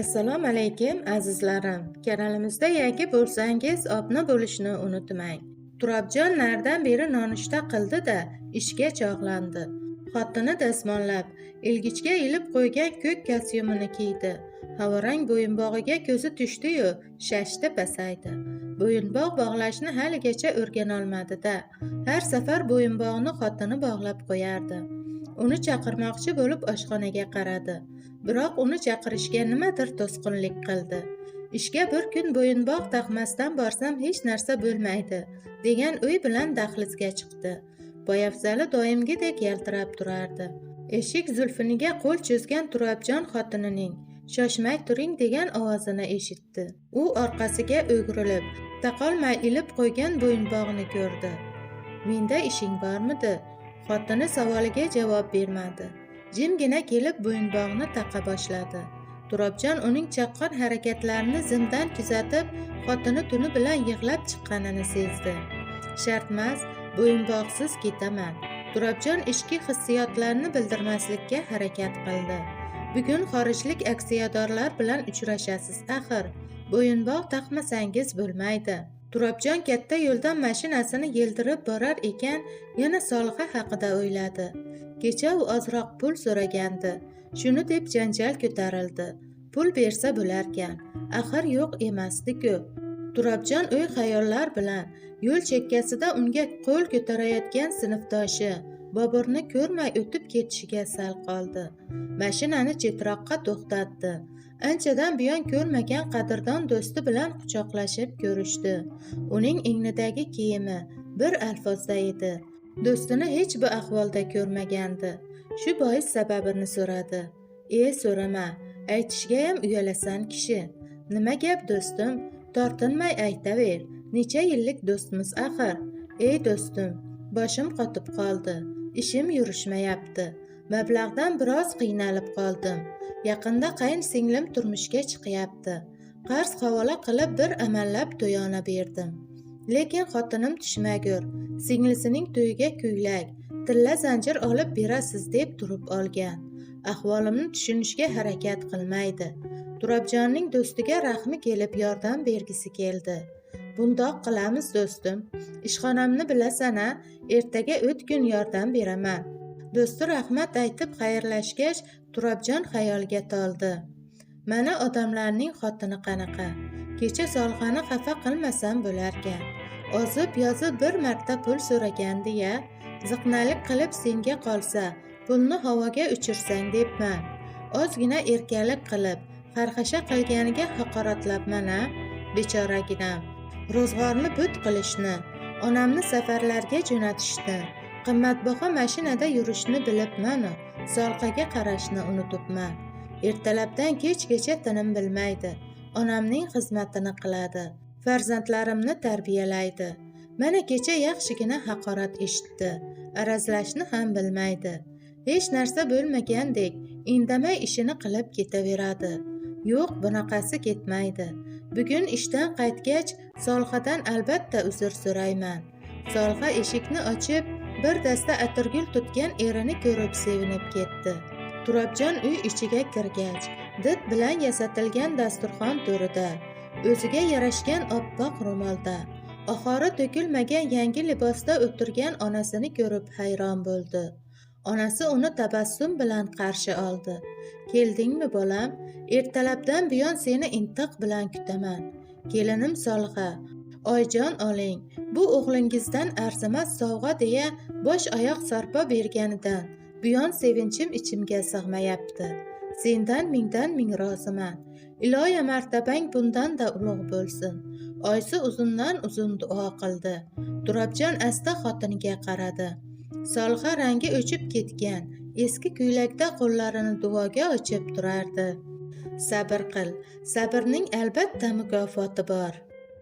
Assalomu alaykum azizlarim. Kanalimizda yangi bo'lsangiz obuna bo'lishni unutmang. Turobjon naridan beri nonushta qildi-da, ishga chog'landi. Xotini dazmollab, ilgichga ilib qo'ygan ko'k kostyumini kiydi. Havorang bo'yinbog'iga ko'zi tushdi-yu, shashti pasaydi. Bo'yinbog' bog'lashni haligacha o'rganolmadi-da. Har safar bo'yinbog'ni xotini bog'lab qo'yardi. Uni chaqirmoqchi bo'lib oshxonaga qaradi. Biroq uni chaqirishga nimadir to'sqinlik qildi. Ishga bir kun bo'yinbog' taqmasdan borsam hech narsa bo'lmaydi, degan o'y bilan dahlizga chiqdi. Poyafzali doimgidek yaltirab turardi. Eshik zulfiniga qo'l cho'zgan Turobjon xotinining "Shoshmay turing" degan ovozini eshitdi. U orqasiga o'girilib, taqolmay ilib qo'ygan bo'yinbog'ni ko'rdi. "Menda ishing bormidi?" Xotini savoliga javob bermadi. Jimgina kelib bo'yinbog'ni taqa boshladi. Turobjon uning chaqqon harakatlarini zimdan kuzatib, xotini tuni bilan yig'lab chiqqanini sezdi. "Shartmas, bo'yinbog'siz ketaman." Turobjon ishki hissiyotlarini bildirmaslikka harakat qildi. "Bugun xorijlik aksiyadorlar bilan uchrashasiz axir. Bo'yinbog' taqmasangiz bo'lmaydi." Turobjon katta yo'ldan mashinasini yeldirib borar ekan, yana Solixa haqida o'yladi. Kecha u ozroq pul so'ragandi. Shuni deb janjal ko'tarildi. Pul bersa bo'larkan. Axir yo'q emasdi-ku. Turobjon o'y-xayollar bilan yo'l chekkasida unga qo'l ko'tarayotgan sinfdoshi Boburni ko'rmay o'tib ketishiga sal qoldi. Mashinani chetroqqa to'xtatdi. Anchadan buyon ko'rmagan qadrdon do'sti bilan quchoqlashib ko'rishdi. Uning egnidagi kiyimi bir alfozda edi. Do'stini hech bir ahvolda ko'rmagandi. Shu bois sababini so'radi. So'rama, aytishgayam uyalasan kishi. Nima gap do'stim? Tortinmay aytaver. Necha yillik do'stmiz axir. Do'stim, boshim qotib qoldi. Ishim yurishmayapti. Mablag'dan biroz qiynalib qoldim. Yaqinda qayin singlim turmushga chiqyapti. Qarz havola qilib bir amallab to'yona berdim. Lekin xotinim tushmagur. Singlisining to'yiga ko'ylak, tilla zanjir olib berasiz deb turib olgan. Ahvolimni tushunishga harakat qilmaydi. Turobjonning do'stiga rahmi kelib yordam bergisi keldi. Bundoq qilamiz do'stim. Ishxonamni bilasan-a? Ertaga o'tgun yordam beraman. Do'sti rahmat aytib xayrlashgach, Turobjon xayolga toldi. Mana odamlarning xotini qanaqa. Kecha Solxani xafa qilmasam bo'larkan. Ozib-yozib bir marta pul so'ragandi-ya. Ziqnalik qilib senga qolsa, pulni havoga uchirsang debman. Ozgina erkalik qilib, xarxasha qilganiga haqoratlabman-a? Bechoraginam. Ro'zg'orni but qilishni, onamni safarlarga jo'natishni, qimmatbaho mashinada yurishni bilibman-u, Solxaga qarashni unutibman. Ertalabdan kechgacha tinim bilmaydi. Onamning xizmatini qiladi. Farzandlarimni tarbiyalaydi. Mana kecha yaxshigina haqorat eshitdi. Arazlashni ham bilmaydi. Hech narsa bo'lmagandek indamay ishini qilib ketaveradi. Yo'q, bunaqasi ketmaydi. Bugun ishdan qaytgach Solxadan albatta uzr so'rayman. Solxa eshikni ochib, bir dasta atirgul tutgan erini ko'rib sevinib ketdi. Turobjon uy ichiga kirgach, did bilan yasatilgan dasturxon to'rida, o'ziga yarashgan oppoq ro'molda, oxori to'kilmagan yangi libosda o'tirgan onasini ko'rib hayron bo'ldi. Onasi uni tabassum bilan qarshi oldi. "Keldingmi bolam? Ertalabdan buyon seni intiq bilan kutaman. Kelinim Solxa, oyjon oling. Bu o'g'lingizdan arzimas sovg'a deya bosh oyoq sarpo berganidan buyon sevinchim ichimga sig'mayapti. Sendan ming roziman. Iloyo martabang bundan-da ulug' bo'lsin." Oysi uzundan uzun duo qildi. Turobjon asta xotiniga qaradi. Solxa rangi o'chib ketgan, eski ko'ylakda qo'llarini duoga ochib turardi. "Sabr qil. Sabrning albatta mukofoti bor."